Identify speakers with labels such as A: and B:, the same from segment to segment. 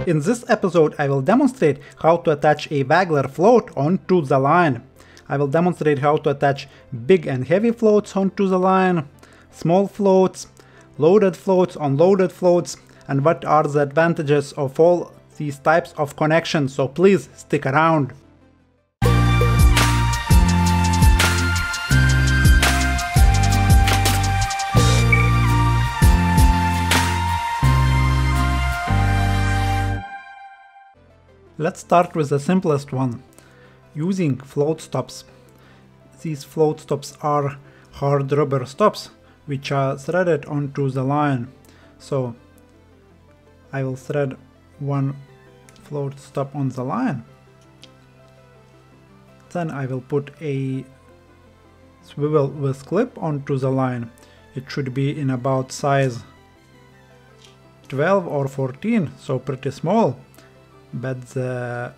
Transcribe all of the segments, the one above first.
A: In this episode I will demonstrate how to attach a WAGGLER float onto the line. I will demonstrate how to attach big and heavy floats onto the line, small floats, loaded floats, unloaded floats, and what are the advantages of all these types of connections, so please stick around. Let's start with the simplest one, using float stops. These float stops are hard rubber stops which are threaded onto the line. So I will thread one float stop on the line. Then I will put a swivel with clip onto the line. It should be in about size 12 or 14, so pretty small. But the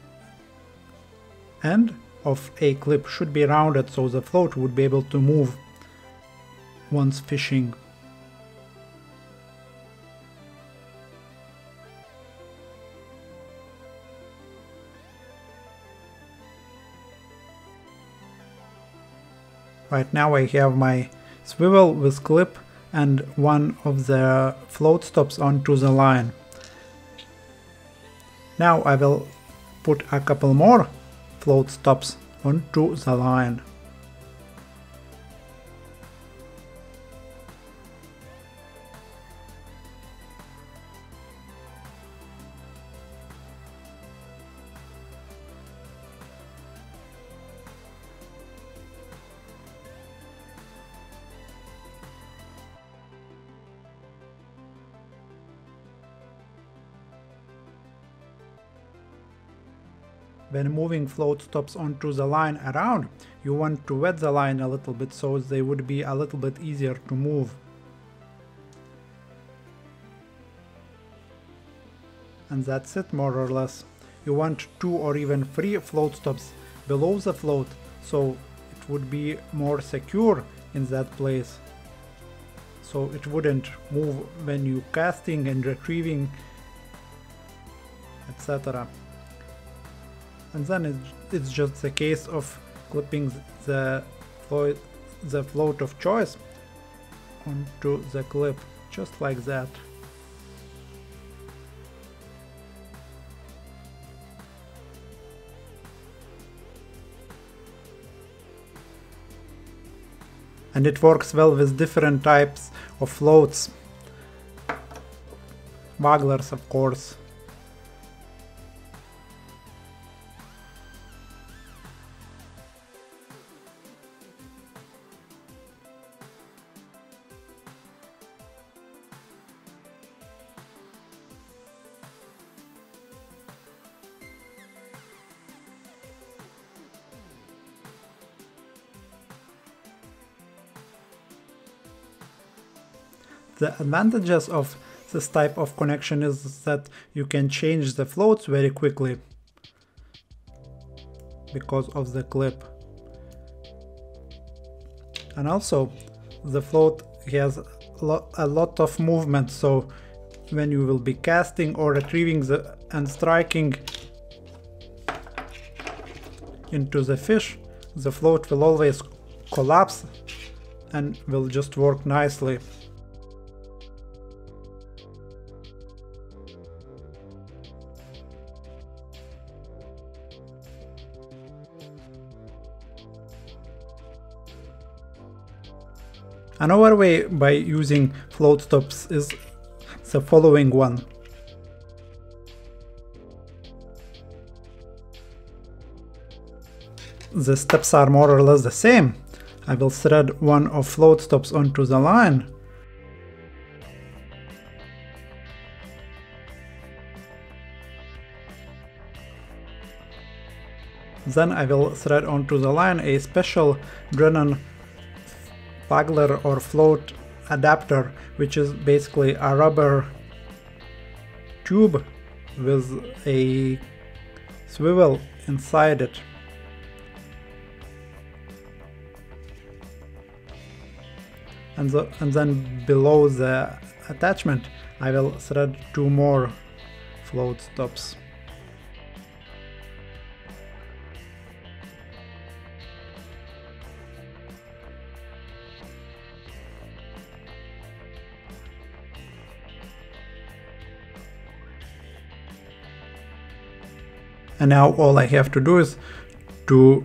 A: end of a clip should be rounded so the float would be able to move once fishing. Right now I have my swivel with clip and one of the float stops onto the line. Now I will put a couple more float stops onto the line. When moving float stops onto the line around, you want to wet the line a little bit so they would be a little bit easier to move. And that's it, more or less. You want 2 or even 3 float stops below the float so it would be more secure in that place. So it wouldn't move when you casting and retrieving, etc. And then it's just a case of clipping the float of choice onto the clip, just like that. And it works well with different types of floats. WAGGLERs, of course. The advantages of this type of connection is that you can change the floats very quickly because of the clip. And also the float has a lot of movement, so when you will be casting or retrieving and striking into the fish, the float will always collapse and will just work nicely. Another way by using float stops is the following one. The steps are more or less the same. I will thread one of float stops onto the line. Then I will thread onto the line a special Drennan WAGGLER or float adapter, which is basically a rubber tube with a swivel inside it. And then below the attachment I will thread 2 more float stops. And now all I have to do is to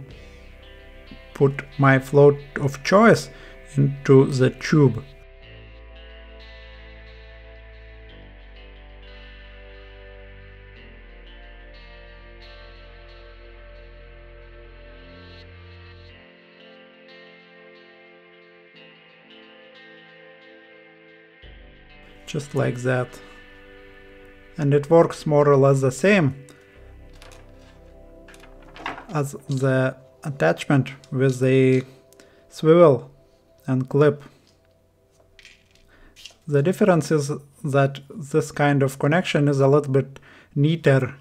A: put my float of choice into the tube. Just like that. And it works more or less the same as the attachment with the swivel and clip. The difference is that this kind of connection is a little bit neater.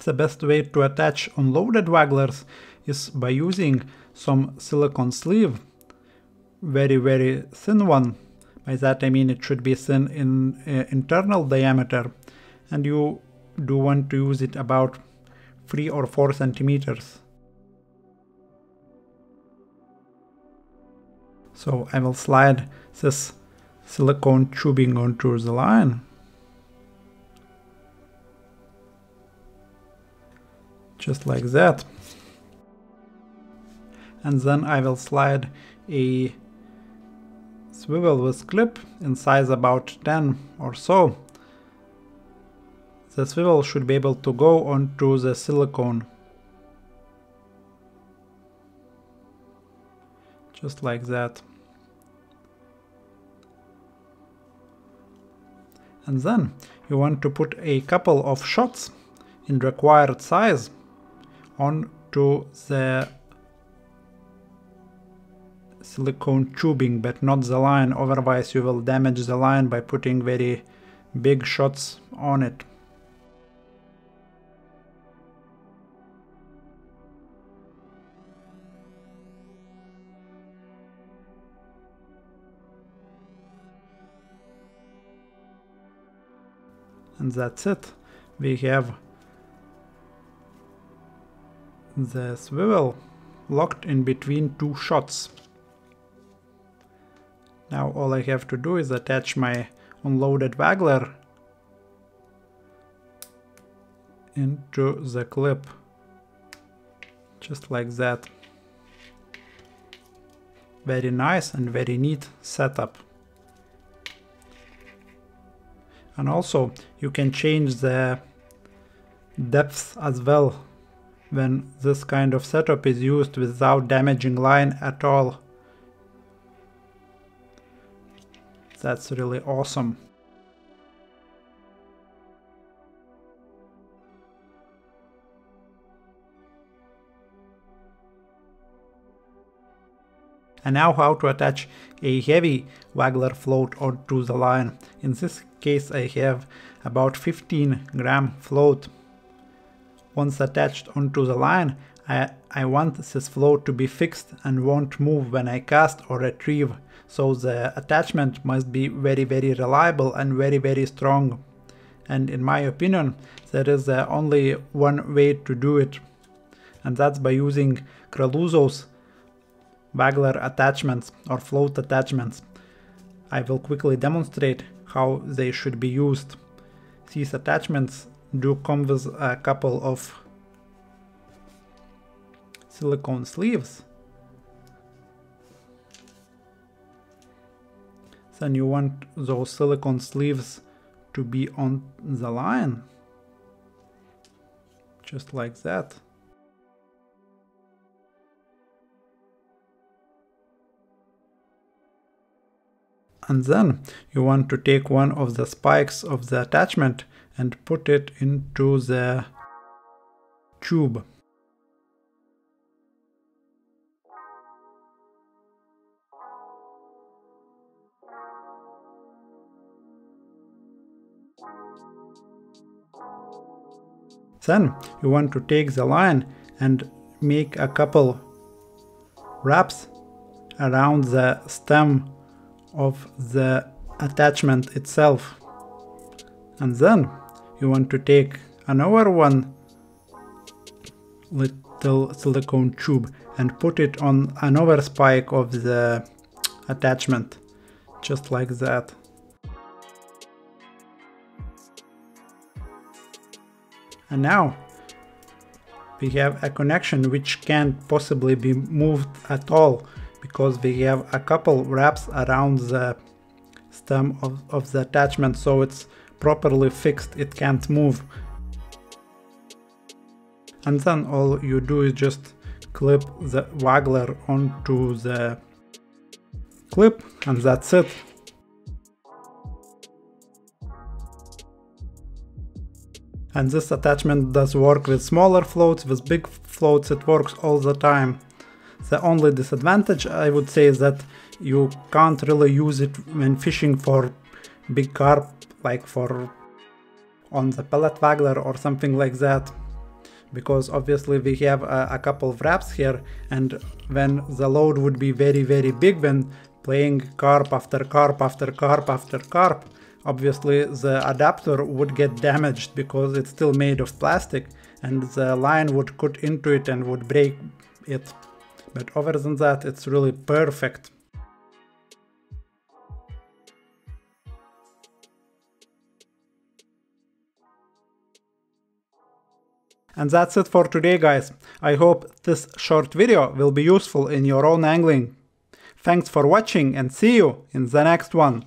A: The best way to attach unloaded wagglers is by using some silicone sleeve, very thin one. By that I mean it should be thin in internal diameter, and you do want to use it about 3 or 4 centimeters. So I will slide this silicone tubing onto the line. Just like that. And then I will slide a swivel with clip in size about 10 or so. The swivel should be able to go onto the silicone. Just like that. And then you want to put a couple of shots in required size onto the silicone tubing, but not the line, otherwise you will damage the line by putting very big shots on it. And that's it. We have the swivel locked in between 2 shots. Now all I have to do is attach my unloaded waggler into the clip. Just like that. Very nice and very neat setup. And also you can change the depth as well when this kind of setup is used without damaging line at all. That's really awesome. And now how to attach a heavy waggler float onto the line. In this case I have about 15 gram float. Once attached onto the line, I want this float to be fixed and won't move when I cast or retrieve. So the attachment must be very reliable and very strong. And in my opinion, there is only one way to do it. And that's by using Kraluzzo's waggler attachments or float attachments. I will quickly demonstrate how they should be used. These attachments do come with a couple of silicone sleeves. Then you want those silicone sleeves to be on the line. Just like that. And then you want to take one of the spikes of the attachment and put it into the tube. Then you want to take the line and make a couple wraps around the stem of the attachment itself. And then you want to take another one little silicone tube and put it on another spike of the attachment, just like that. And now we have a connection which can't possibly be moved at all, because we have a couple wraps around the stem of the attachment, so it's properly fixed, it can't move. And then all you do is just clip the waggler onto the clip, and that's it. And this attachment does work with smaller floats, with big floats it works all the time. The only disadvantage I would say is that you can't really use it when fishing for big carp, like for on the pellet waggler or something like that, because obviously we have a couple of wraps here, and when the load would be very big when playing carp after carp after carp after carp, obviously the adapter would get damaged because it's still made of plastic, and the line would cut into it and would break it. But other than that, it's really perfect. And that's it for today, guys. I hope this short video will be useful in your own angling. Thanks for watching, and see you in the next one.